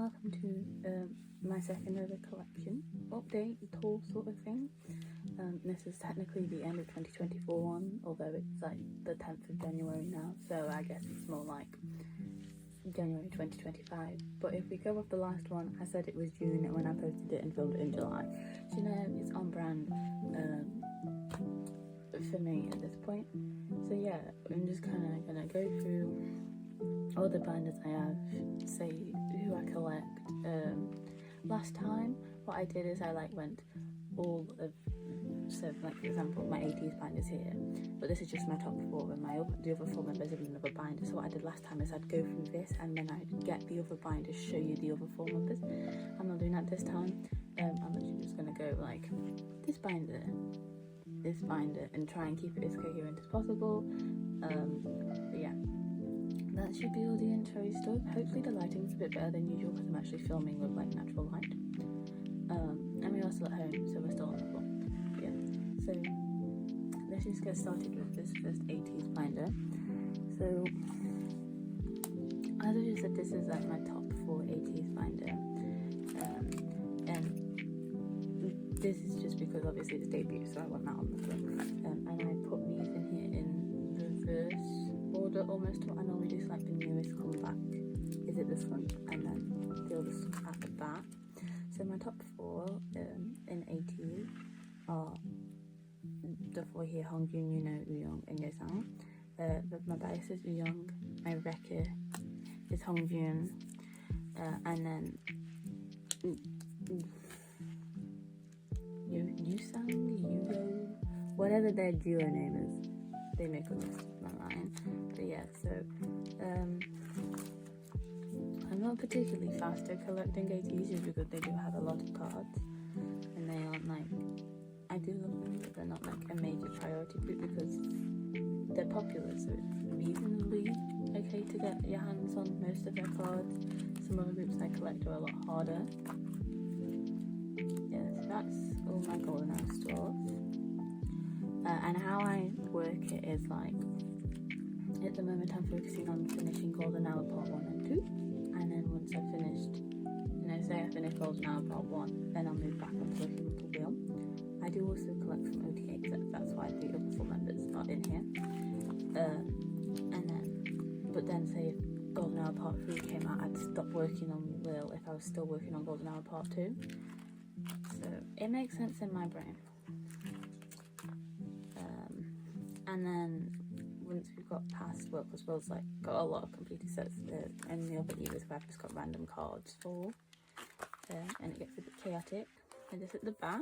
welcome to my second ever collection update tour sort of thing. This is technically the end of 2024 one, although it's like the 10th of January now, so I guess it's more like January 2025. But if we go off the last one, I said it was June when I posted it and filmed it in July, so you know it's on brand for me at this point. So yeah, I'm just kind of gonna go through all the binders I have, say who I collect. Last time what I did is I went all of, so like for example my ATEEZ binders here, but this is just my top 4 and the other 4 members in another binder. So what I did last time is I'd go through this and then I'd get the other binders, show you the other 4 members. I'm not doing that this time. I'm literally just gonna go like this binder, and try and keep it as coherent as possible. But yeah, that should be all the intro stuff. Hopefully the lighting's a bit better than usual because I'm actually filming with like natural light. And we are still at home, so we're still on the floor. But yeah, so let's just get started with this first ATEEZ binder. So as I just said, this is like my top 4 ATEEZ binder. And this is just because obviously it's debut, so I want that on the front. And I put these in here in reverse order almost. What I normally do is like the newest comeback is at the front and then the other stuff at the back. So my top 4 in ATEEZ are the 4 here: Hongjun, Yuno, Uyong, and Yosang. But my bias is Uyong, my wrecker is Hongjun, and then Yusang, Yugo, whatever their duo name is, they make a list of my line. But yeah, so I'm not particularly fast at collecting ATEEZ just because they do have a lot of cards and they aren't like, I do love them, but they're not like a major priority group because they're popular, so it's reasonably okay to get your hands on most of their cards. Some other groups I collect are a lot harder. Yeah, so that's all my golden hour stores. And how I work it is like, at the moment I'm focusing on finishing golden hour part 1 and 2, and then once I've finished, say I finish golden hour part 1, then I'll move back onto working with the wheel. I do also collect some OTA, that's why the other 4 members are in here. But then say if golden hour part 3 came out, I'd stop working on wheel if I was still working on golden hour part 2. So it makes sense in my brain. And then once we've got past work, because Will's like got a lot of completed sets, and the other eras where I've just got random cards for, and it gets a bit chaotic. And just at the back,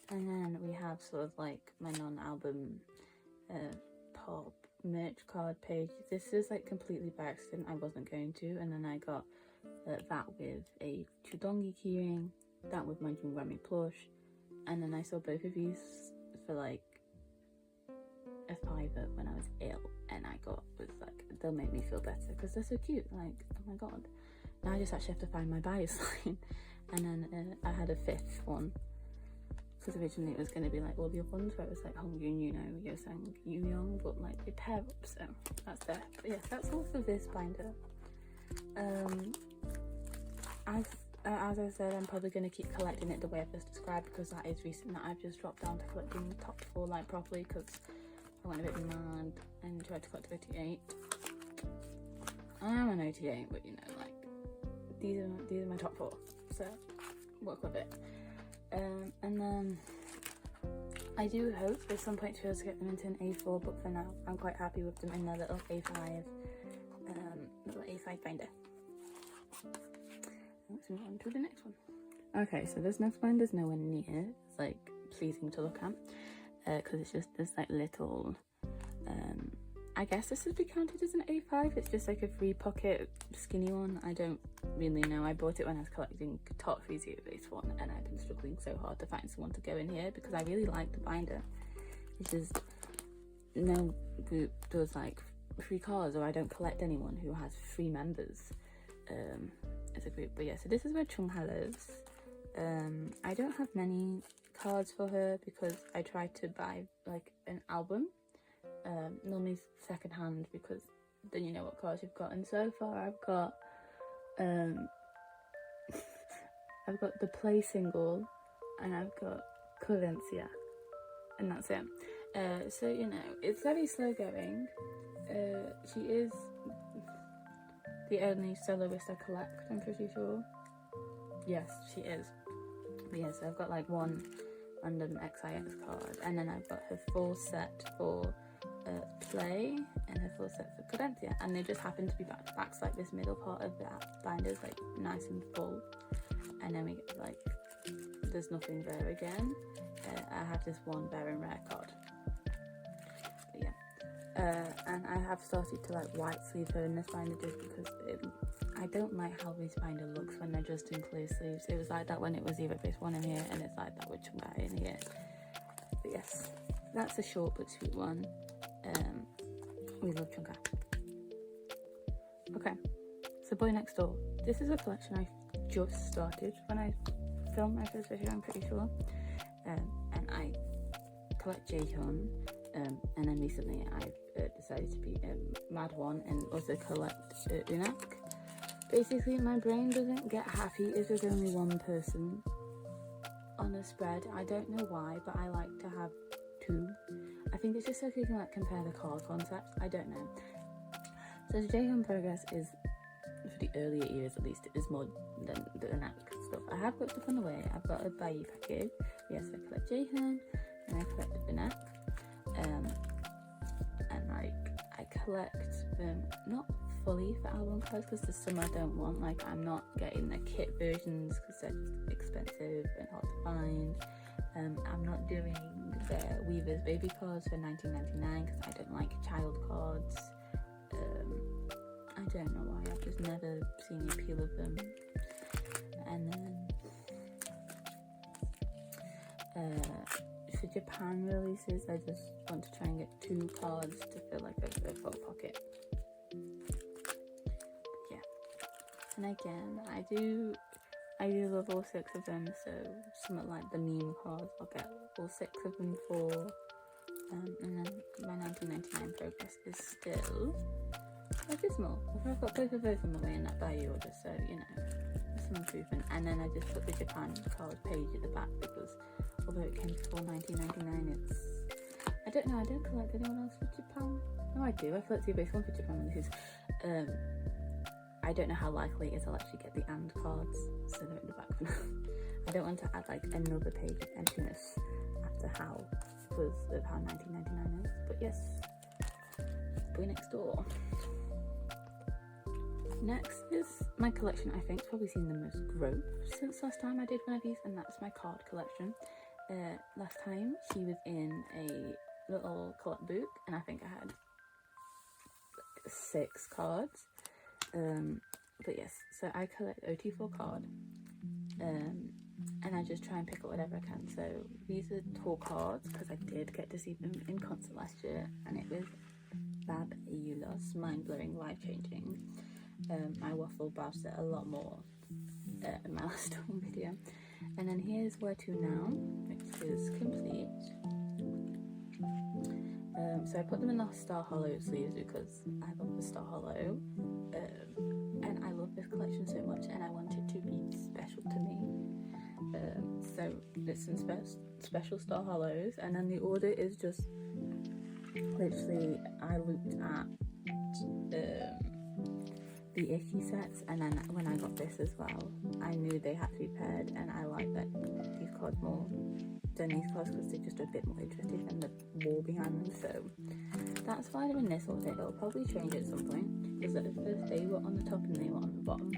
and then we have sort of like my non-album pop merch card page. This is like completely by accident. I wasn't going to, and then I got that with a Chudongi keyring, that with my Dreamland plush. And then I saw both of these for like a fiver when I was ill, and I was like, they'll make me feel better because they're so cute. Like, oh my god! Now I just actually have to find my bias line. And then I had a 5th one because originally it was going to be like all the other ones where it was like Hongjun, Yuno, Yosang, Yuyong, but like they pair up, so that's there. But yeah, that's all for this binder. As I said, I'm probably going to keep collecting it the way I've just described because that is recent that I've just dropped down to collecting the top 4 like properly because I went a bit mad and tried to collect 38. I am an 88, but you know, like these are my top 4, so work with it. And then I do hope at some point to be able to get them into an A4, but for now I'm quite happy with them in their little A5 binder. Let's move on to the next one. Okay, so this next binder's nowhere near it's like pleasing to look at because it's just this like little I guess this would be counted as an A5. It's just like a free pocket skinny one. I don't really know. I bought it when I was collecting top 3 Zero-Base 1 and I've been struggling so hard to find someone to go in here because I really like the binder. It's just no group does like free cards, or I don't collect anyone who has 3 members as a group. But yeah, so this is where Chungha lives. I don't have many cards for her because I tried to buy like an album, normally second hand because then you know what cards you've got. And so far I've got I've got the Play single, and I've got Covencia, and that's it. So you know, it's very slow going. She is the only soloist I collect, I'm pretty sure. Yes, she is. But yeah, so I've got like one random XIX card, and then I've got her full set for Play and her full set for Covencia, and they just happen to be back to back, like this middle part of the binders, like nice and full, and then we get like there's nothing there again. I have this one very rare card. But yeah, and I have started to like white sleeve her in this binder just because I don't like how this binder looks when they're just in clear sleeves. It was like that when it was ZB1 in here, and it's like that with Chungha in here. But yes, that's a short but sweet one. We love Chungha. Okay, so Boynextdoor. This is a collection I just started when I filmed my first video, I'm pretty sure. And I collect Jaehyun, and then recently I decided to be a mad one and also collect Unak. Basically, my brain doesn't get happy if there's only one person on a spread. I don't know why, but I like to have two. I think it's just so you can like compare the card concepts. I don't know. So the Jaehyun progress is, for the earlier years at least, it is more than the Unak stuff. I have got stuff on the way. I've got a Bayi package. Yes, I collect Jaehyun and I collect Unak. And like I collect not fully for album cards because there's some I don't want. Like I'm not getting the kit versions because they're just expensive and hard to find. I'm not doing the Weaver's baby cards for $19.99 because I don't like child cards. I don't know why, I've just never seen the appeal of them. And then for Japan releases, I just want to try and get 2 cards to fill like a full pocket. Yeah. And again, I do love all 6 of them, so something like the meme cards, I'll get all 6 of them for, and then my $19.99 progress is still abysmal. I've got both of those on the way in that Bayi order, so you know, some improvement. And then I just put the Japan card page at the back because although it came before $19.99, it's, I don't know, I don't collect anyone else for Japan. No, I do, I collect ZB1 for Japan because I don't know how likely it is I'll actually get the and cards, so they're in the back for now. I don't want to add like another page of emptiness after how $19.99 is, but yes, Boynextdoor. Next is my collection I think's probably seen the most growth since last time I did one of these, and that's my card collection. Last time she was in a little collect book, and I think I had like 6 cards. But yes, so I collect OT4 card, and I just try and pick up whatever I can. So these are tall cards because I did get to see them in concert last year, and it was fabulous, mind-blowing, life-changing. I waffle about it a lot more in my last video. And then here's Where To Now, which is complete. So I put them in the Star Hollow sleeves because I love the Star Hollow, and I love this collection so much, and I want it to be special to me. So there's some special Star Hollows, and then the order is just literally I looked at the icky sets, and then when I got this as well, I knew they had to be paired, and I like that these cards more than these cards because they're just a bit more interesting than the wall behind them. So that's why they're in this order. It'll probably change at some point because at first they were on the top and they were on the bottom.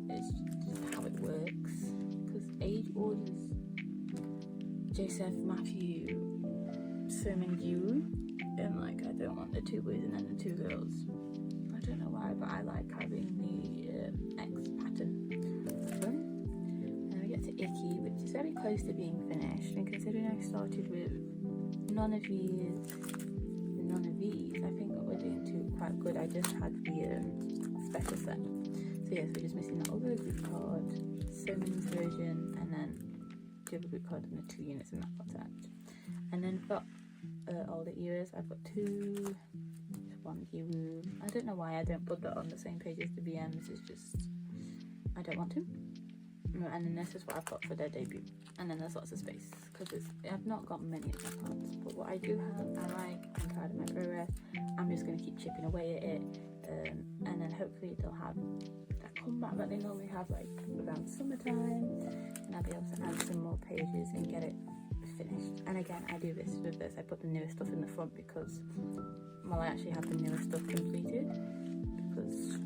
It's just how it works because age orders Joseph, Matthew, Sermon you, and like I don't want the 2 boys and then the 2 girls. I don't know why, but I like having the X pattern. Then we get to Icky, which is very close to being finished, and considering I started with none of these, I think what we're doing too quite good. I just had the special set. So yes, we're just missing the other group card, Sermon's version, and then the other group card and the 2 units in that set. And then for all the ears, I've got 2 one Hero. I don't know why I don't put that on the same page as the BMs, it's just, I don't want to. And then this is what I've got for their debut. And then there's lots of space, because I've not got many of my cards, but what I do have, I'm proud of my progress. I'm just going to keep chipping away at it, and then hopefully they'll have that comeback that they normally have like around summertime, and I'll be able to add some more pages and get it finished. And again, I do this with this, I put the newest stuff in the front because, well, I actually have the newest stuff completed, because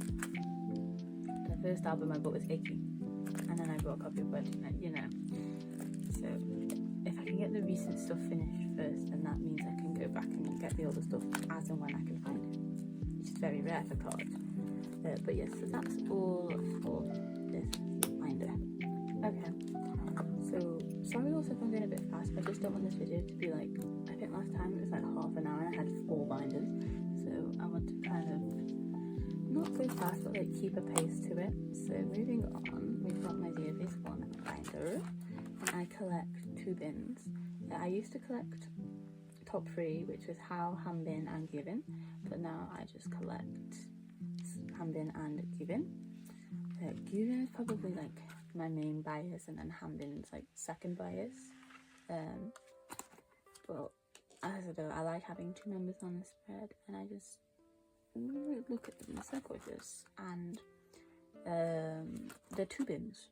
the first album I bought was Icky, and then I bought a copy of Wedding, you know. So if I can get the recent stuff finished first, then that means I can go back and get the older stuff as and when I can find it, which is very rare for cards. But yes, so that's all for this binder. Okay, so sorry also if I'm going a bit fast, but I just don't want this video to be like, I think last time it was like half an hour and I had 4 binders, so I want to kind of not go fast but like keep a pace to it. So moving on, we've got my ZB1 binder, and I collect 2 bins. I used to collect top 3, which was How, Hanbin and Given, but now I just collect Hanbin and Given. Given is probably like my main bias, and then Hanbin's like second bias. But as I do, I like having 2 members on the spread, and I just look at them, they're so gorgeous. And they're 2 bins.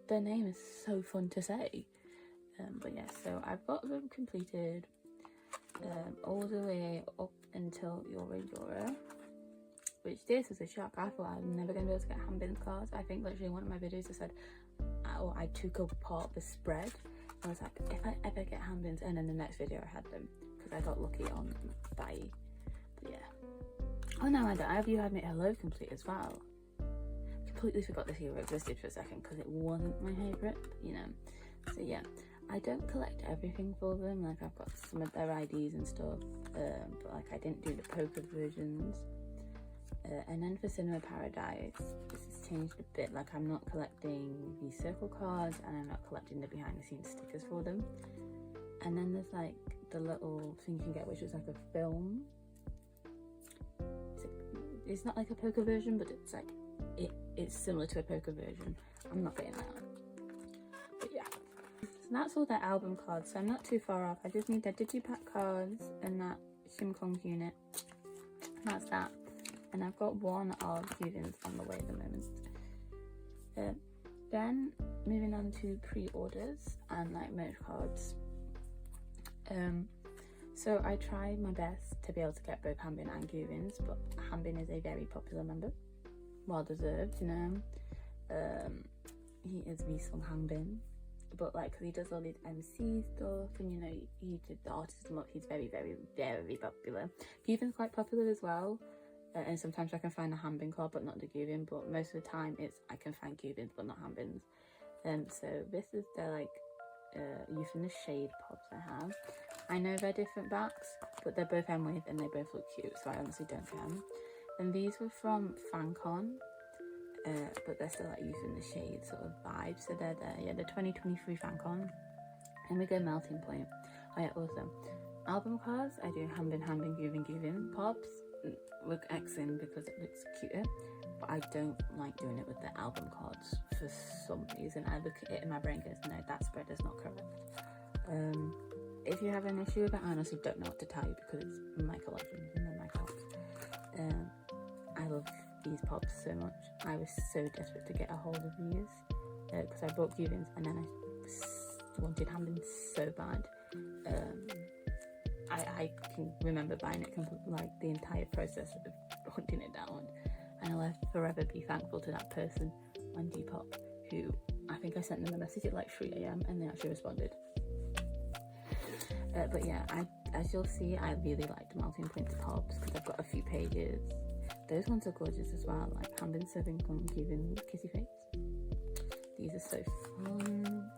Their name is so fun to say. But yeah, so I've got them completed all the way up until Yora, which this was a shock. I thought I was never going to be able to get Hanbin's cards. I think literally one of my videos I said, I took apart the spread. I was like, if I ever get Hanbin's, and then the next video I had them, because I got lucky on Bai. But yeah. Oh no, I don't. I have You Had Me at Hello complete as well. Completely forgot this hero existed for a second because it wasn't my favourite, you know. So yeah, I don't collect everything for them. Like I've got some of their IDs and stuff, but like I didn't do the poker versions. And then for Cinema Paradise, this has changed a bit. Like I'm not collecting the circle cards, and I'm not collecting the behind the scenes stickers for them. And then there's like the little thing you can get, which is like a film. It's not like a poker version, but it's like it's similar to a poker version. I'm not getting that. But yeah. So that's all their album cards, so I'm not too far off. I just need their digipack cards and that Shimkong unit. That's that. And I've got 1 of Given's on the way at the moment. Then moving on to pre-orders and like merch cards. So I tried my best to be able to get both Hanbin and Given's, but Hanbin is a very popular member. Well deserved, you know. He is Misc Hanbin, but like, cause he does all these MC stuff, and you know, he did the artist look. He's very, very, very popular. Given's quite popular as well, and sometimes I can find a Hanbin card, but not the Given. But most of the time, it's I can find Given's, but not Hanbin's. So this is the like Youth in the Shade pops I have. I know they're different backs, but they're both M-Wave and they both look cute, so I honestly don't care. And these were from FanCon, but they're still like Youth in the Shade sort of vibe. So they're there, yeah, the 2023 FanCon. And we go Melting Point. Oh yeah, also album cards. I do Hanbin, Given. Pops with X in because it looks cuter, but I don't like doing it with the album cards for some reason. I look at it in my brain and goes, no, that spread is not correct. If you have an issue with it, I honestly don't know what to tell you because it's my collection and they're my cards. I love these pops so much. I was so desperate to get a hold of these because I bought Given's and then I wanted Hanbin so bad. I can remember buying it like the entire process of hunting it down, and I'll forever be thankful to that person on Depop who I think I sent them a message at like 3 AM and they actually responded. But yeah, as you'll see, I really liked Melting Point's pops because I've got a few pages. Those ones are gorgeous as well, like Hanbin serving Given Kissy Face. These are so fun.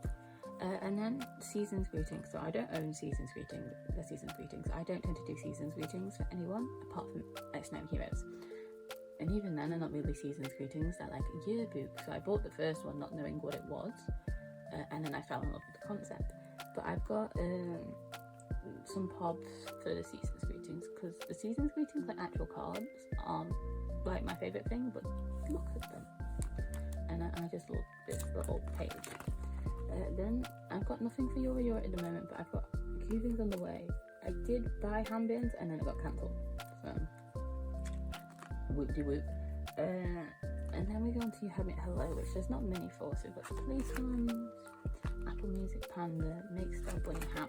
And then Season's Greetings. So I don't own Season's Greetings. I don't tend to do Season's Greetings for anyone apart from Xdinary Heroes. And even then, they're not really Season's Greetings. They're like a yearbook. So I bought the first one not knowing what it was, and then I fell in love with the concept. But I've got some pops for the Season's Greetings. greetings, because the season's greetings, like actual cards, aren't like my favourite thing, but look at them. And I just love this little page. Then I've got nothing for Euro at the moment, but I've got a few things on the way. I did buy hand bins and then it got cancelled. So whoop-de-whoop. And then we go on to You Have It Hello, which there's not many for. So we've got the Police ones, Apple Music Panda, Misc Bunny Hat.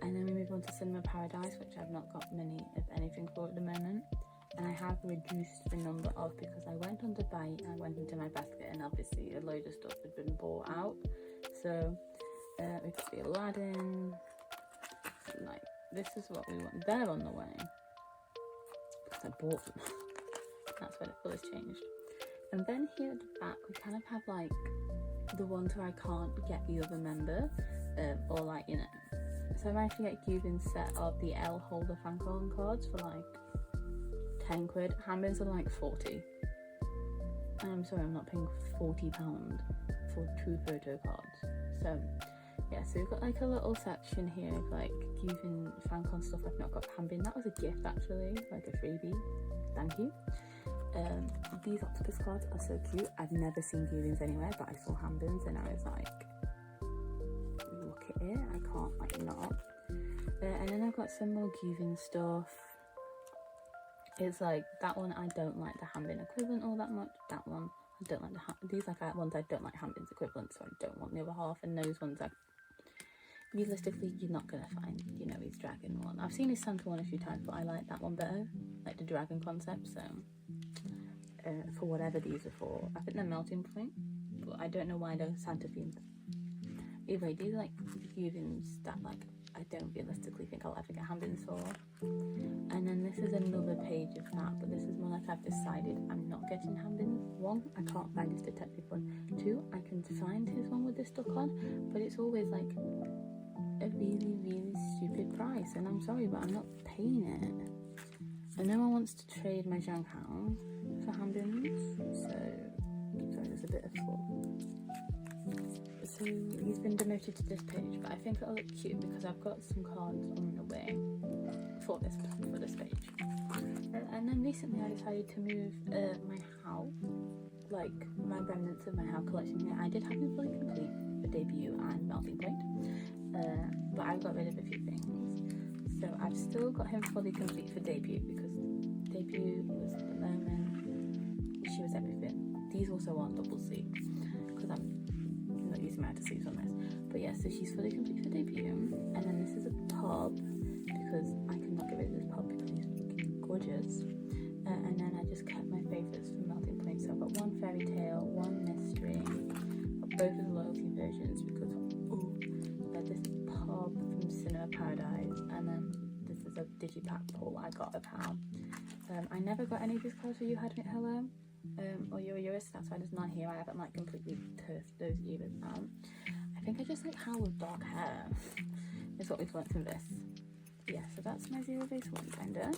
And then we move on to Cinema Paradise, which I've not got many of anything for at the moment. And I have reduced the number of, because I went on to buy, I went into my basket and obviously a load of stuff had been bought out. So we've got the Aladdin, like this is what we want. They're on the way, because I bought them. That's where the colours changed. And then here at the back we kind of have like the ones where I can't get the other member, or like, you know. So I managed to get Cuban's set of the L holder fancon cards for like 10 quid. Handbins are like 40. And I'm sorry, I'm not paying £40 for 2 photo cards. So yeah, so we've got like a little section here of like Cuban fancon stuff I've not got handbin. That was a gift actually, like a freebie. Thank you. These octopus cards are so cute. I've never seen Cubans anywhere, but I saw handbins and I was like, look at it, I can't like not. And then I've got some more Cuban stuff. It's like that one I don't like the handbin equivalent all that much. That one I don't like these like ones I don't like handbins equivalent, so I don't want the other half. And those ones I realistically you're not gonna find, you know, his dragon one. I've seen his Santa one a few times, but I like that one better, like the dragon concept. So for whatever these are for, I think they're melting point, but I don't know why they're Santa themed. Either way, these are like Cubans that like I don't realistically think I'll ever get handbins for. And then this is another page of that, but this is more like I've decided I'm not getting handbins. 1, I can't find his detective one. 2, I can find his one with this stuck on, but it's always like a really, really stupid price, and I'm sorry, but I'm not paying it. And no one wants to trade my Zhanghao for handbins, so sorry, there's a bit of floor. So he's been demoted to this page, but I think it'll look cute because I've got some cards on the way for this page. And then recently I decided to move my Hao, like my remnants of my Hao collection here. I did have him fully complete for debut and melting point, but I got rid of a few things. So I've still got him fully complete for debut, because debut was at the moment, she was everything. These also aren't double C, because I'm not using my sleeves on this. But yeah, so she's fully complete for debut. And then this is a pub, because I could not get rid of this pub because he's looking gorgeous. And then I just kept my favourites for melting point. So I've got 1 fairy tale, 1 mystery, both of the loyalty versions, because this is pub from Cinema Paradise, and then this is a digipack pull I got of Hao. I never got any of these cards for You Had It Hello, or Euros, that's why there's none here. I haven't like completely turfed those eras out. I think I just like Hao with dark hair is what we've learnt from this. Yeah, so that's my Zero-Base1 binder.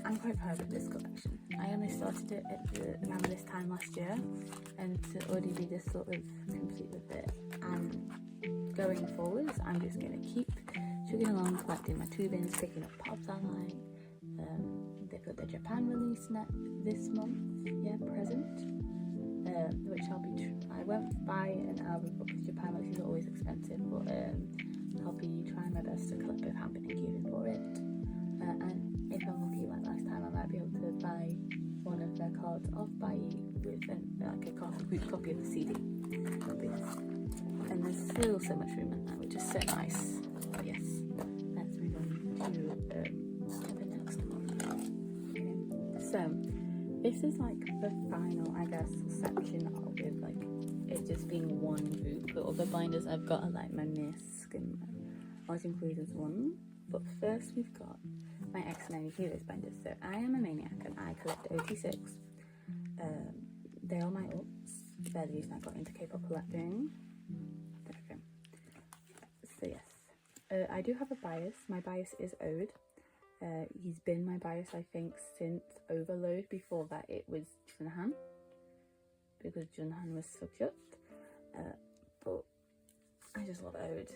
I'm quite proud of this collection. I only started it at around this time last year, and to already be this sort of complete with it. And going forwards, I'm just going to keep chugging along, collecting my 2 bins, picking up pops I like. They've got the Japan release this month, present, which I won't buy an album because Japan releases are always expensive, but I'll be trying my best to collect both handbin and Cuban for it. And if I'm lucky like last time, I might be able to buy one of their cards off by with like a group copy of the CD. And there's still so much room in there, which is so nice. But yes, let's move on to the next one. Okay. So this is like the final, I guess, section of it, like it just being one group. The other binders I've got are like my Misc and my Art Included one. But first we've got my Xdinary Heroes binders. So I am a maniac and I collect OT6. They are my ups. They're the reason I got into K-pop collecting. There we go. So yes, I do have a bias. My bias is Ode. He's been my bias, I think, since Overload. Before that it was Junhan, because Junhan was so cute. But I just love Ode.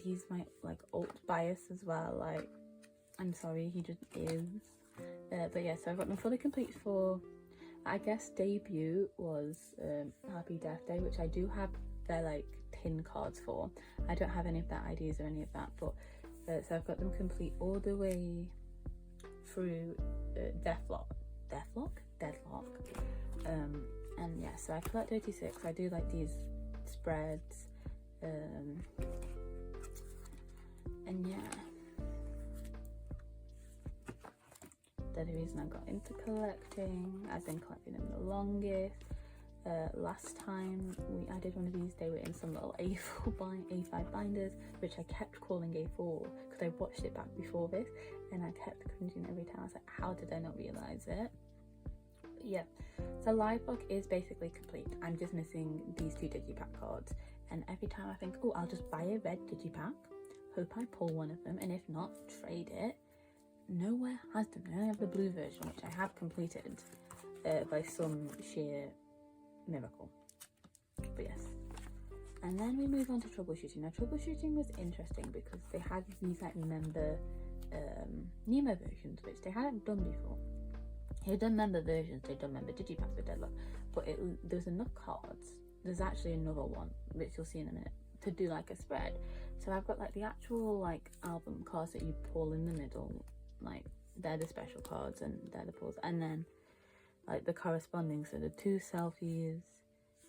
he's my like alt bias as well. Like, I'm sorry, he just is. But yeah, so I've got them fully complete for, I guess debut was Happy Death Day, which I do have their like tin cards for. I don't have any of their IDs or any of that, but so I've got them complete all the way through Deathlock. And yeah, so I collect 86. I do like these spreads, and yeah, they're the reason I got into collecting. I've been collecting them the longest. Last time I did one of these, they were in some little A5 binders, which I kept calling A4 because I watched it back before this, and I kept cringing every time. I was like, how did I not realise it? But yeah, so live book is basically complete. I'm just missing these 2 digipack cards, and every time I think, oh, I'll just buy a red digipack, hope I pull one of them, and if not, trade it. Nowhere has them. I only have the blue version, which I have completed by some sheer miracle. But yes, and then we move on to troubleshooting. Now troubleshooting was interesting because they had these like member Nemo versions, which they hadn't done before. They'd done member versions, they'd done member digipacks with Deadlock, but there's enough cards. There's actually another one, which you'll see in a minute, to do like a spread. So I've got like the actual like album cards that you pull in the middle, like they're the special cards and they're the pulls, and then like the corresponding, so the 2 selfies,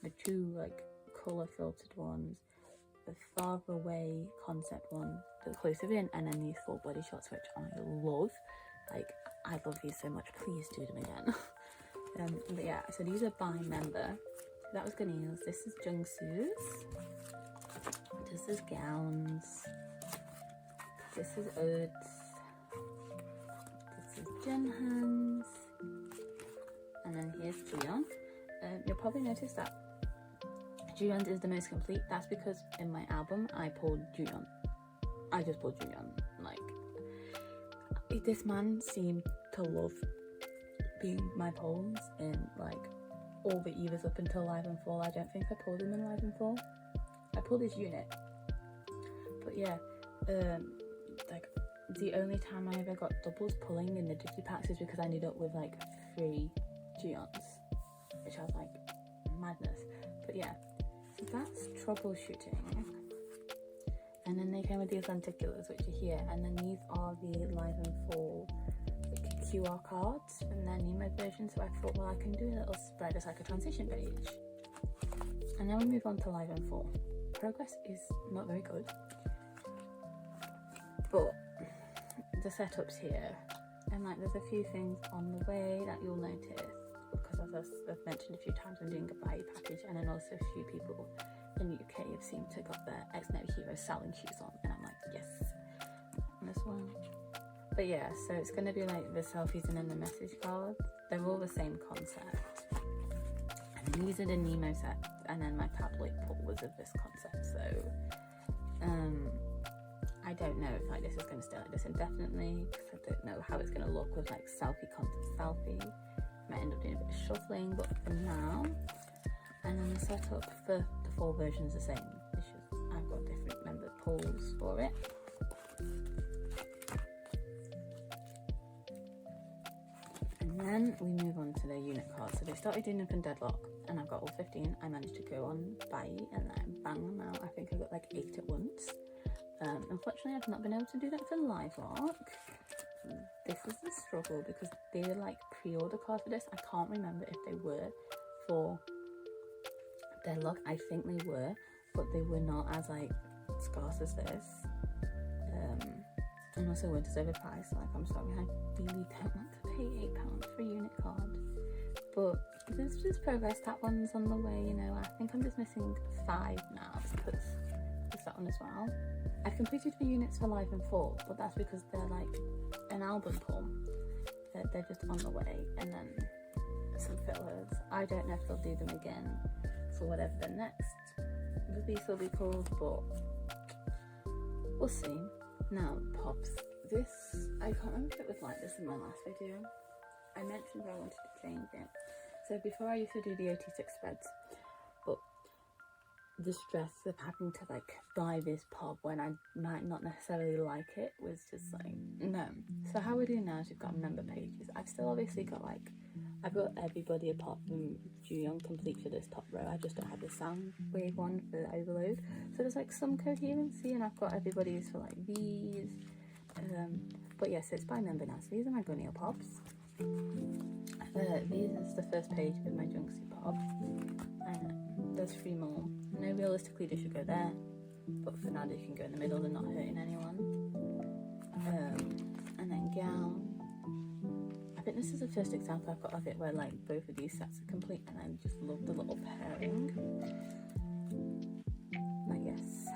the 2 like colour filtered ones, the far away concept one, the closer in, and then these full body shots, which I love. Like, I love these so much, please do them again. But yeah, so these are by member. That was Ganeel's. This is Jungsu's. This is Gowns. This is Oats. This is Jinhan's. And then here's Juyeon. You'll probably notice that Juyeon's is the most complete. That's because in my album I pulled Juyeon. I just pulled Juyeon. Like, this man seemed to love being my pulls in like all the eras up until Live and Fall. I don't think I pulled him in Live and Fall. I pulled his unit. But yeah, like the only time I ever got doubles pulling in the digipacks is because I ended up with like 3 Juyeons, which I was like, madness. But yeah, so that's troubleshooting. And then they came with these lenticulars, which are here, and then these are the Live and Fall like QR cards from their Nemo version. So I thought, well, I can do a little spread as like a transition page. And then we move on to Live and Fall. Progress is not very good, but the setup's here, and like there's a few things on the way that you'll notice, because as I've mentioned a few times, I'm doing a buy package, and then also a few people in the UK have seemed to got their Xdinary Heroes selling shoes on, and I'm like, yes, and this one. But yeah, so it's going to be like the selfies and then the message cards. They're all the same concept, and these are the Nemo sets, and then my tabloid pull was of this concept. So I don't know if like this is going to stay like this indefinitely, because I don't know how it's going to look with like selfie content. Selfie might end up doing a bit of shuffling, but for now. And then the setup for the full version is the same. It's just I've got different member pulls for it. And then we move on to their unit cards. So they started doing them in Deadlock, and I've got all 15. I managed to go on buy and then bang them out. I think I got like 8 at once. Unfortunately, I've not been able to do that for Live Rock. This is a struggle because they were like pre-order cards for this. I can't remember if they were for Deadlock. I think they were, but they were not as like scarce as this. And also Winter's overpriced. Like, I'm sorry, I really don't want to pay £8 for a unit card. But there's progress. That one's on the way, you know. I think I'm just missing 5 now because there's that one as well. I've completed the units for Live and Fall, but that's because they're like an album pull. They're just on the way, and then some fillers. I don't know if they'll do them again for whatever the next release will be called, but we'll see. Now, Pops. This, I can't remember if it was like this in my last video. I mentioned I wanted to change it. So before I used to do the ATEEZ spreads, but the stress of having to like buy this pop when I might not necessarily like it was just like, no. So how we're doing now is we've got member pages. I've still obviously got like, I've got everybody apart from Juyeon complete for this top row. I just don't have the sound wave one for overload. So there's like some coherency, and I've got everybody's for like these. But yes, it's by member now. So these are my Gunil pops. These is the first page with my Jungsi pop. And there's 3 more. No, realistically they should go there, but for now they can go in the middle. They're not hurting anyone. And then gown. I think this is the first example I've got of it where like both of these sets are complete, and I just love the little pairing. I guess.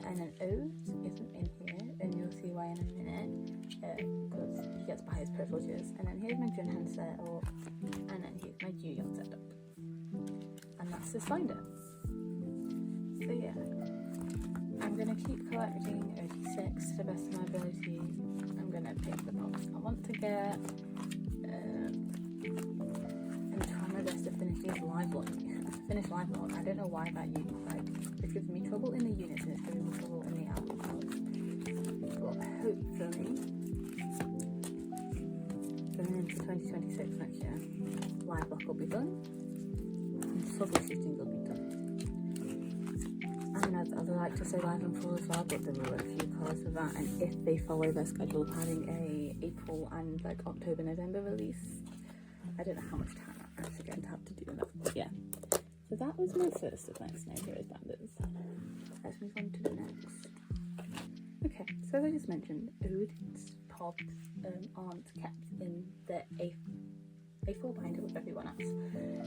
And then O's isn't in here, and you'll see why in a minute, because he gets by his privileges. And then here's my Junhan setup, and then here's my Juyeon setup, and that's this binder. So yeah, I'm gonna keep collecting OG6 to the best of my ability. I'm gonna pick the pops I want to get, and try my best to finish these live vlogs. I don't know why that it gives me trouble in the units and it's giving me trouble in the album vlogs. But hopefully, going into 2026 next year, live vlog will be done and troubleshooting will be done. And I'd like to say live and full as well, but there were a few cards for that, and if they follow their schedule of having a April and like October, November release, I don't know how much time I'm actually going to have to do that, but yeah. So that was my first of my Xdinary Heroes banders. Let's move on to the next. Okay, so as I just mentioned, Odin's pops aren't kept in the A4 binder with everyone else,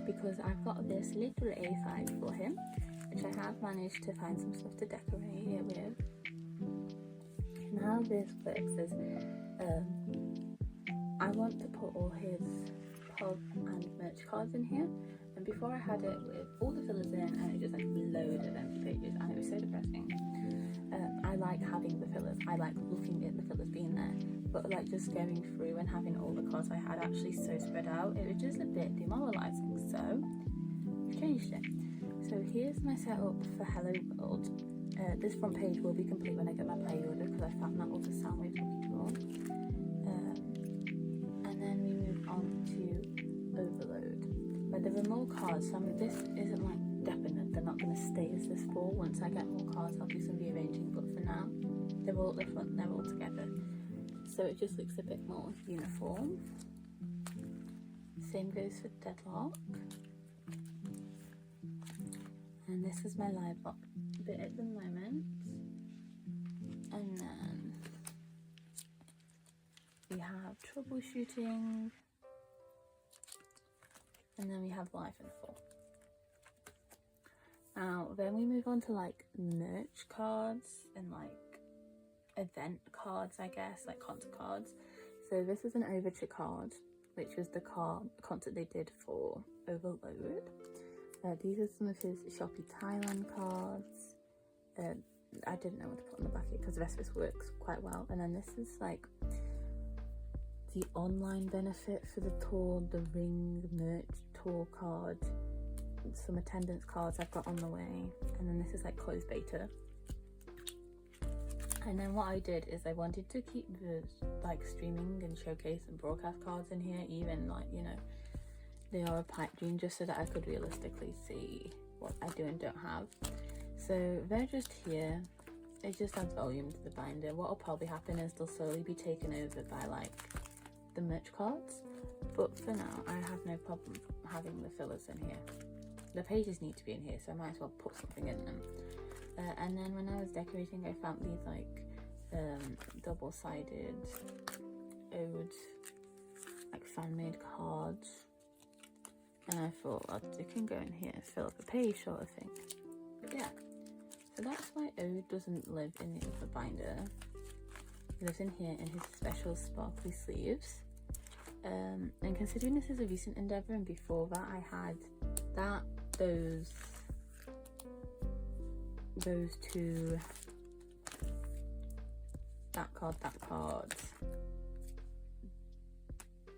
because I've got this little A5 for him, which I have managed to find some stuff to decorate it with. And how this works is, I want to put all his pub and merch cards in here. And before I had it with all the fillers in, and it just like loads of empty pages, and it was so depressing. I like having the fillers, I like looking at the fillers being there, but like just going through and having all the cards I had actually so spread out, it was just a bit demoralising, so we've changed it. So here's my setup for Hello World. This front page will be complete when I get my play order, because I found that all the sound waves looking cool. And then we move on to Overload, where there are more cards. So I mean, this isn't like definite, they're not going to stay as this full. Once I get more cards, I'll do some rearranging, but for now, they're all at the front, they're all together. So it just looks a bit more uniform. Same goes for Deadlock. And this is my live lock bit at the moment. And then we have Troubleshooting. And then we have Live and Full. Now, then we move on to like merch cards and like event cards, I guess, like concert cards. So this is an Overture card, which was the concert they did for Overload. These are some of his Shopee Thailand cards. I didn't know what to put on the back here because the rest of this works quite well. And then this is like the online benefit for the tour, the Ring merch tour card, some attendance cards I've got on the way, and then this is like closed beta. And then what I did is I wanted to keep the like streaming and showcase and broadcast cards in here, even like, you know, they are a pipe dream, just so that I could realistically see what I do and don't have. So they're just here. It just adds volume to the binder. What will probably happen is they'll slowly be taken over by like the merch cards, but for now I have no problem having the fillers in here. The pages need to be in here, so I might as well put something in them. And then when I was decorating, I found these like double-sided ode, like fan-made cards, and I thought, well, it can go in here, fill up a page sort of thing. But yeah, so that's why ode doesn't live in the other binder. It lives in here in his special sparkly sleeves. And considering this is a recent endeavour, and before that I had that, those two, that card,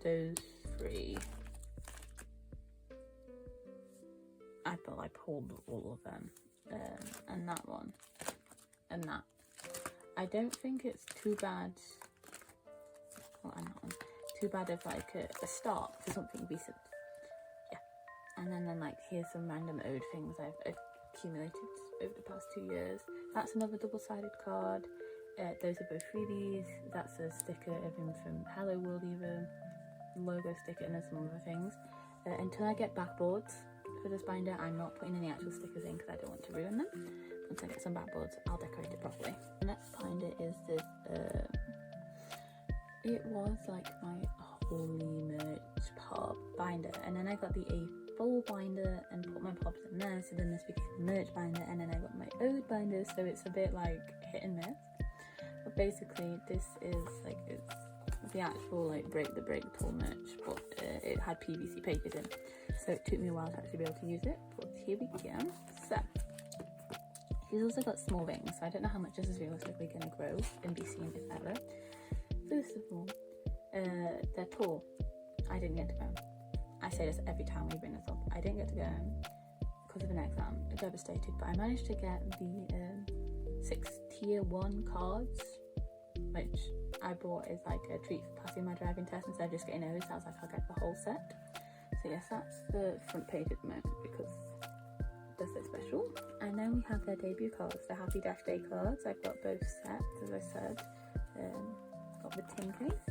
those three, I pulled all of them, and that one, and that. I don't think it's too bad. Well, and that one. Too bad of like a start for something recent. Yeah. And then like here's some random ode things I've accumulated over the past 2 years. That's another double-sided card. Those are both freebies. That's a sticker, everything from Hello World even, logo sticker, and then some other things. Until I get backboards for this binder, I'm not putting any actual stickers in because I don't want to ruin them. Once I get some backboards, I'll decorate it properly. The next binder is this, it was like my holy merch pop binder, and then I got the A4 binder and put my pops in there, so then this became the merch binder, and then I got my ode binder, so it's a bit like hit and miss. But basically this is like, it's the actual like break the tall merch, but it had PVC pages in, so it took me a while to actually be able to use it, but here we go. So she's also got small rings, so I don't know how much this is realistically going to grow and be seen if ever. First of all, they're tall. I didn't get to go. I say this every time we bring this up. I didn't get to go because of an exam. Devastated, but I managed to get the 6 tier 1 cards, which I bought as like a treat for passing my driving test instead of just getting O's. I was like, I'll get the whole set. So yes, that's the front page at the moment because they're so special. And then we have their debut cards, the Happy Dash Day cards. I've got both sets, as I said. Got the tin case,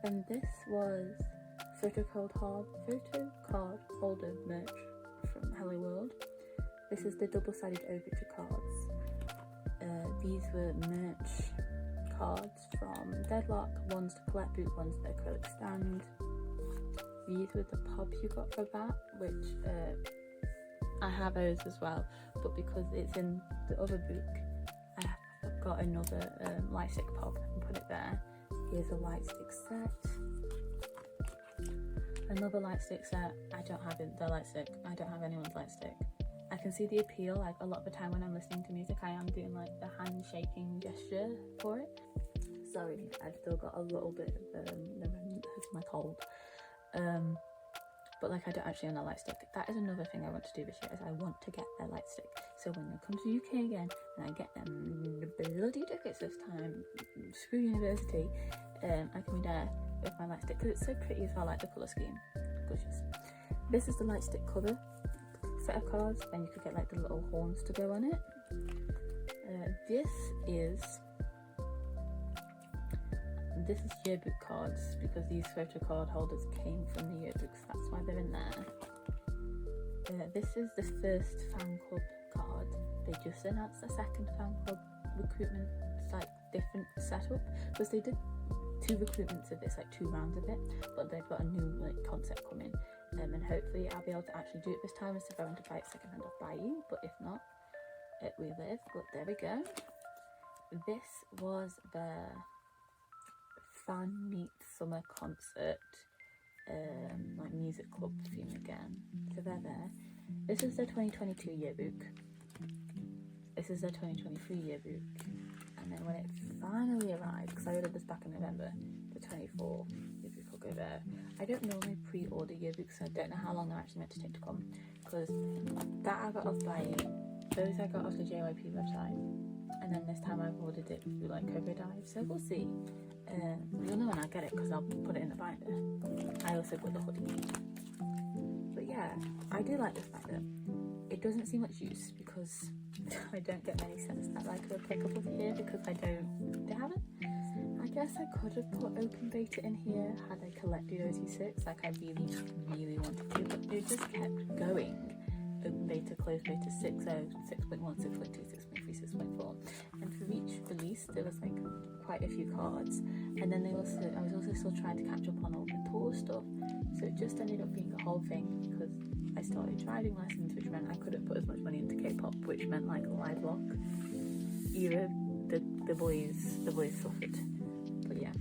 and this was photocard holder merch from Hello World. This is the double-sided overture cards. These were merch cards from Deadlock, ones to collect boot, ones to acrylic stand. These were the pops you got for that, which I have those as well, but because it's in the other book, I've got another light stick pop and put it there. Here's a light stick set, another light stick set. I don't have the light stick, I don't have anyone's light stick. I can see the appeal, like a lot of the time when I'm listening to music I am doing like the hand shaking gesture for it. Sorry, I've still got a little bit of the remnant of my cold, but like I don't actually own a light stick. That is another thing I want to do this year, is I want to get their light stick, so when I come to UK again and I get them bloody tickets this time, screw university, I can be there with my light stick because it's so pretty as well. I like the colour scheme, gorgeous. This is the light stick cover set of cards, and you could get like the little horns to go on it. This is yearbook cards, because these photo card holders came from the yearbooks, that's why they're in there. This is the first fan club card. They just announced a second fan club recruitment, like different setup, because they did 2 recruitments of this, like 2 rounds of it, but they've got a new like concept coming, and hopefully I'll be able to actually do it this time instead of having to buy it second hand off buying, but if not, we live. But there we go. This was the fan meet summer concert, like music club theme again, so they're there. This is their 2022 yearbook, this is their 2023 yearbook, and then when it finally arrives, because I ordered this back in November, the 24 yearbook will go there. I don't normally pre-order yearbooks, so I don't know how long they're actually meant to take to come, because that I got off buying, those I got off the JYP website, and then this time I've ordered it through like Cover Dive, so we'll see. You'll know when I get it because I'll put it in the binder. I also got the hoodie. But yeah, I do like this binder. It doesn't see much use because I don't get many sets that like are applicable to here, because they haven't. I guess I could have put open beta in here had I collected OT6 like I really wanted to, but it just kept going. Open beta, closed beta, 6.0, 6.1, 6.2, 6.3, 6.4, and for each release there was like quite a few cards, and then I was also still trying to catch up on all the tour stuff, so it just ended up being a whole thing, because I started driving lessons, which meant I couldn't put as much money into K-pop, which meant like live lock era, the boys suffered. But yeah,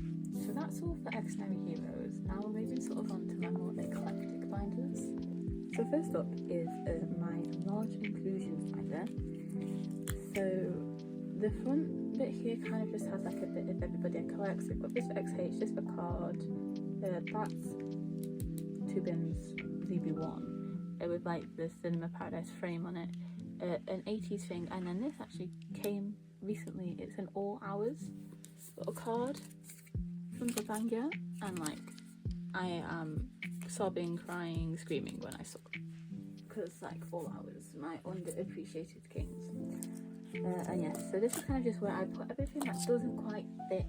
so that's all for Xdinary Heroes. Now we're moving sort of on to my more eclectic binders. So first up is my large inclusions binder. So the front bit here kind of just has like a bit of everybody I collect. So I've got this for XH, this for card, that's 2 bins ZB1, with like the Cinema Paradise frame on it, an ATEEZ thing, and then this actually came recently. It's an all hours little card from Zabanga, and like I am sobbing, crying, screaming when I saw it, because like all hours, my underappreciated kings. And yeah, so this is kind of just where I put everything that doesn't quite fit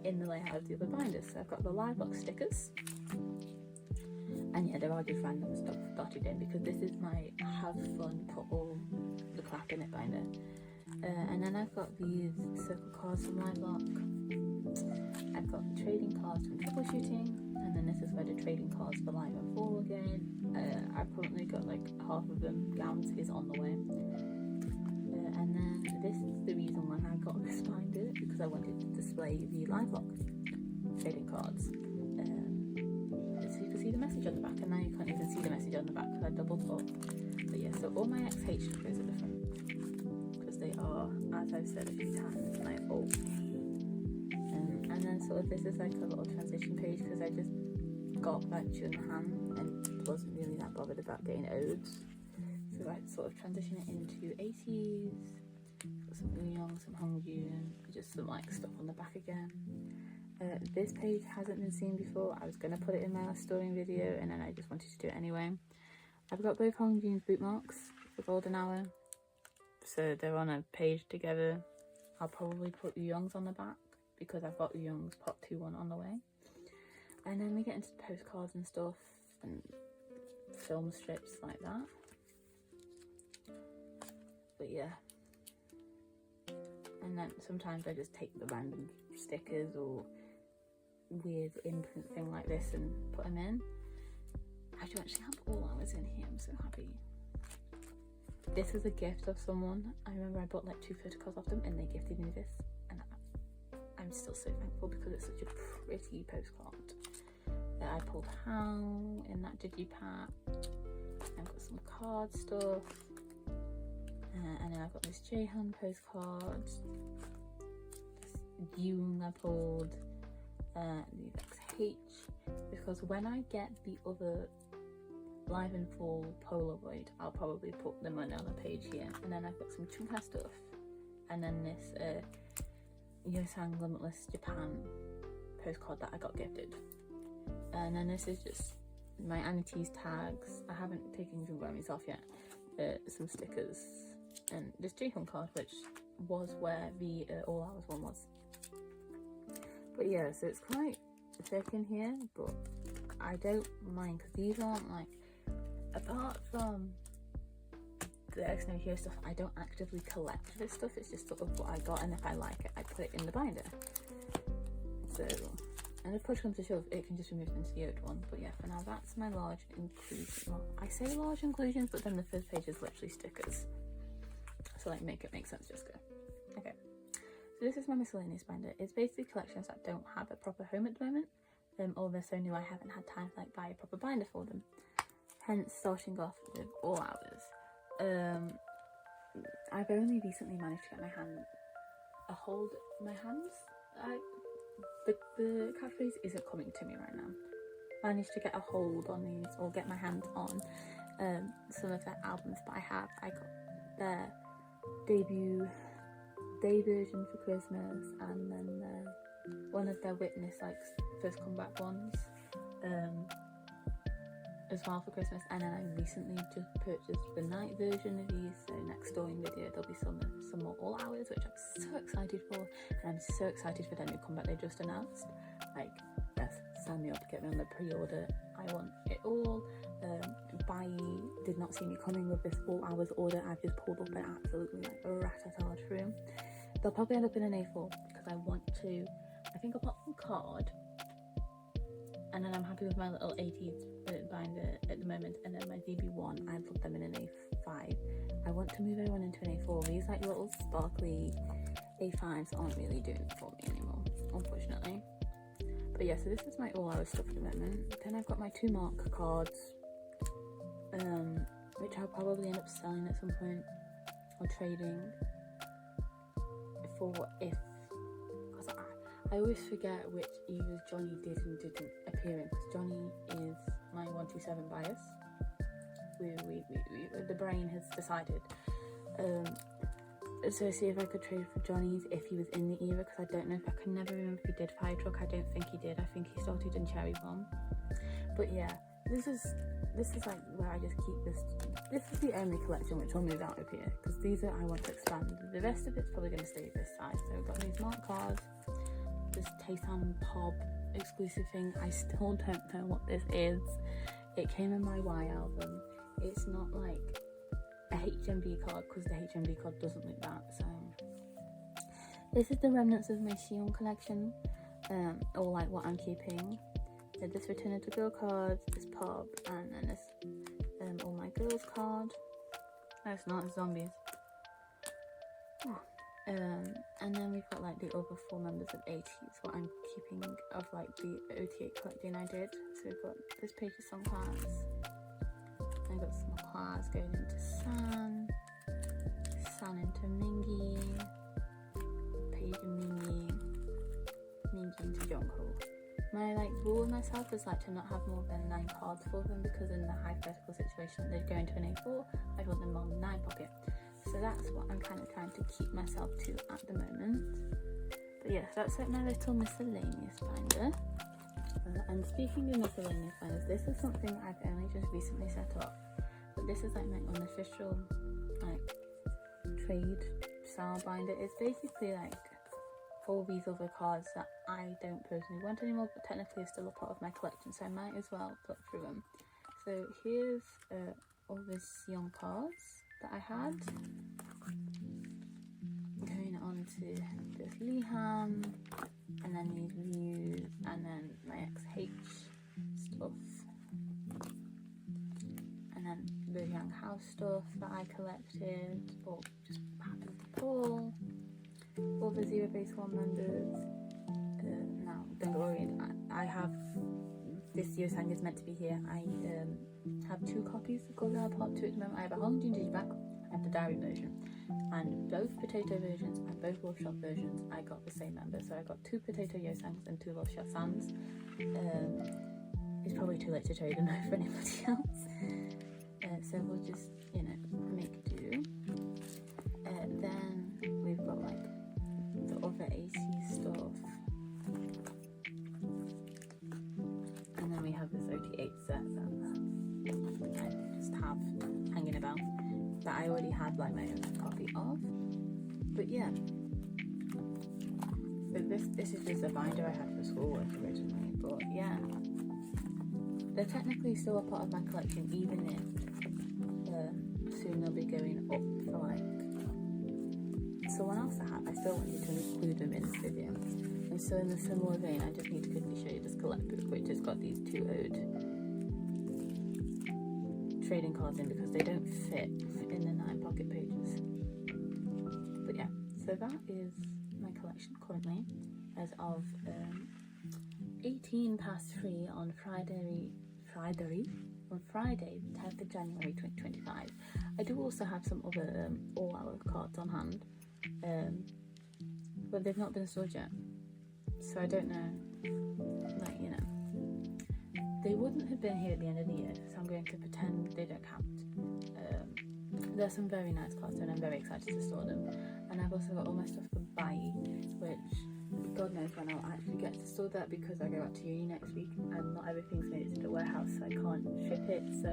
in the layout of the other binders. So I've got the live box stickers, and yeah, there are just random stuff dotted in because this is my have fun, put all the crap in it binder. And then I've got these circle cards from Live Lock. I've got the trading cards from Troubleshooting, and then this is where the trading cards for Live and Fall again. I've currently got like half of them. Gowns is on the way. And then this is the reason why I got this binder, because I wanted to display the Live Lock trading cards. So you can see the message on the back, and now you can't even see the message on the back because I doubled up. But yeah, so all my XH stickers are different, because they are, as I've said a few times, my old. And then sort of this is like a little transition page, because I just got that Chungha and wasn't really that bothered about getting odes. So I sort of transition it into ATEEZ, got some Uyong, some Hongjun, just some like stuff on the back again. This page hasn't been seen before. I was going to put it in my last storing video, and then I just wanted to do it anyway. I've got both Hongjun's boot marks for Golden Hour, so they're on a page together. I'll probably put Uyong's on the back, because I've got Uyong's Pot 2-1 on the way. And then we get into postcards and stuff, and film strips like that. But yeah. And then sometimes I just take the random stickers or weird imprint thing like this and put them in. I do actually have all hours in here, I'm so happy. This is a gift of someone. I remember I bought like 2 photocards off them, and they gifted me this, and I'm still so thankful because it's such a pretty postcard. I pulled How in that digipack. I've got some card stuff, and then I've got this Jaehyun postcard, this Yoon I pulled, these XH, because when I get the other Live and Fall Polaroid, I'll probably put them on another page here. And then I've got some Chungha stuff, and then this Yosang Limitless Japan postcard that I got gifted. And then this is just my ATEEZ tags. I haven't taken Dreamland off yet. Some stickers, and this Jaehyun card, which was where the All Hours one was. But yeah, so it's quite thick in here, but I don't mind, because these aren't like, apart from the Xdinary Heroes stuff, I don't actively collect this stuff. It's just sort of what I got, and if I like it, I put it in the binder. So, and if push comes to shove, it can just be moved into the old one. But yeah, for now, that's my large inclusion. Well, I say large inclusions, but then the first page is literally stickers. So like, make it make sense, just go. Okay, so this is my miscellaneous binder. It's basically collections that don't have a proper home at the moment, or they're so new I haven't had time to like buy a proper binder for them. Hence, starting off with All Hours. I've only recently managed to get a hold of my hands. The catchphrase isn't coming to me right now. Managed to get a hold on these, or get my hands on some of their albums, but I got their debut day version for Christmas, and then one of their Witness like first comeback ones as well for Christmas. And then I recently just purchased the night version of these, so next storing video there'll be some more All Hours, which I'm so excited for, and I'm so excited for their new comeback they just announced. Like, yes, sign me up, get me on the pre-order. I want it all. Bai did not see me coming with this All Hours order. I've just pulled up an absolutely like rat-a-tat through. They'll probably end up in an A4, because I want to, I think I'll put one card, and then I'm happy with my little ATEEZ binder at the moment, and then my ZB1, I put them in an A5. I want to move everyone into an A4. These like little sparkly A5s aren't really doing it for me anymore, unfortunately. But yeah, so this is my All Hours stuff at the moment. Then I've got my 2 mark cards, which I'll probably end up selling at some point, or trading for if, because I always forget which eras Johnny did and didn't appear in, because Johnny is my 127 bias, the brain has decided. So see if I could trade for Johnny's if he was in the era, because I don't know, if I can never remember if he did Fire Truck. I don't think he did. I think he started in Cherry Bomb. But yeah, this is like where I just keep this. This is the only collection which I'll move out of here, because these are I want to expand. The rest of it's probably going to stay this size. So we've got these mark cards, this Taysan Pop exclusive thing. I still don't know what this is. It came in my Y album. It's not like a HMV card, because the HMV card doesn't look that. So this is the remnants of my Sion collection, or like what I'm keeping. So this Return to Girl cards, this pop, and then this all my girls card. No, it's not, it's zombies. And then we've got like the other 4 members of ATEEZ, what I'm keeping of like the OT8 collecting I did. So we've got this page of song class. I got some class going into San into Mingy, page of Mingy into Jungkook. My like rule with myself is like to not have more than 9 cards for them, because in the hypothetical situation they'd go into an A4, I want them on 9 pocket. So that's what I'm kind of trying to keep myself to at the moment. But yes, that's like my little miscellaneous binder. And speaking of miscellaneous binders, this is something I've only just recently set up. But this is like my unofficial like trade style binder. It's basically like all these other cards that I don't personally want anymore, but technically are still a part of my collection, so I might as well flip through them. So here's all the Sion cards that I had. Going on to this Liham, and then these views, and then my XH stuff, and then the Young House stuff that I collected, or just happened to pull. All the Zerobaseone members. Now, don't worry, I have this Yosang is meant to be here. I have 2 copies of Golden Part 2 at the moment. I have a Hongjin Digipack, I have the diary version, and both potato versions and both Love Shot versions I got the same member. So I got 2 potato Yosangs and 2 Love Shot Sans. It's probably too late to trade them for anybody else. So we'll just, you know, make do. Then we've got like the other ATEEZ stuff, and then we have this OT8 set that I just have hanging about, that I already had like my own copy of. But yeah, so this is just a binder I had for schoolwork originally, but yeah, they're technically still a part of my collection, even if soon they'll be going up for like someone else I have. I still want you to include them in this video. And so in a similar vein, I just need to quickly show you this collect book, which has got these 2 ode trading cards in, because they don't fit in the 9 pocket pages. But yeah, so that is my collection currently as of 18 past 3 on Friday, the 10th of January 2025. I do also have some other all-hour cards on hand, but they've not been stored yet, so I don't know, like, you know, they wouldn't have been here at the end of the year, so I'm going to pretend they don't count. There's some very nice cards and I'm very excited to store them, and I've also got all my stuff for Bai, which God knows when I'll actually get to store that, because I go out to uni next week and not everything's made it to the warehouse, so I can't ship it, so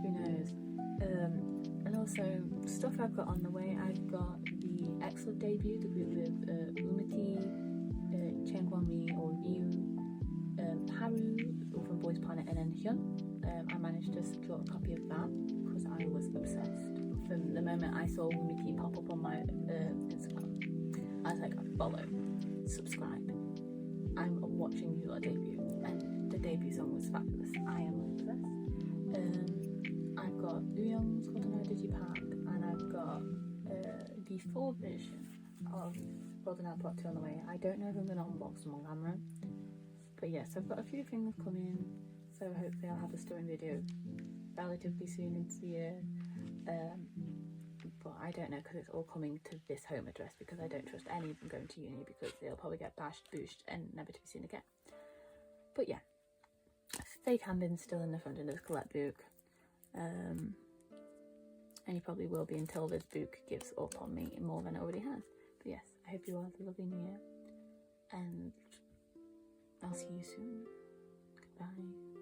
who knows. And also stuff I've got on the way. I've got the excellent debut, the group with Umati, Chengwanmi or Ryu, Haru from Boys Planet, and then Hyun. I managed to secure a copy of that because I was obsessed from the moment I saw Umati pop up on my Instagram. I was like, follow, subscribe, I'm watching your debut, and the debut song was fabulous. I am obsessed. I've got Uyong's Golden Digipack, and I've got the full version of Golden Part 2 on the way. I don't know if I'm going to unbox them on camera, but yes, I've got a few things coming, so hopefully I'll have a storing video relatively soon into the year. But I don't know, because it's all coming to this home address, because I don't trust any of them going to uni, because they'll probably get bashed, booshed, and never to be seen again. But yeah, fake handbin's still in the front of this collect book. And you probably will be until this book gives up on me more than it already has. But yes, I hope you all have a lovely new year, and I'll see you soon. Goodbye.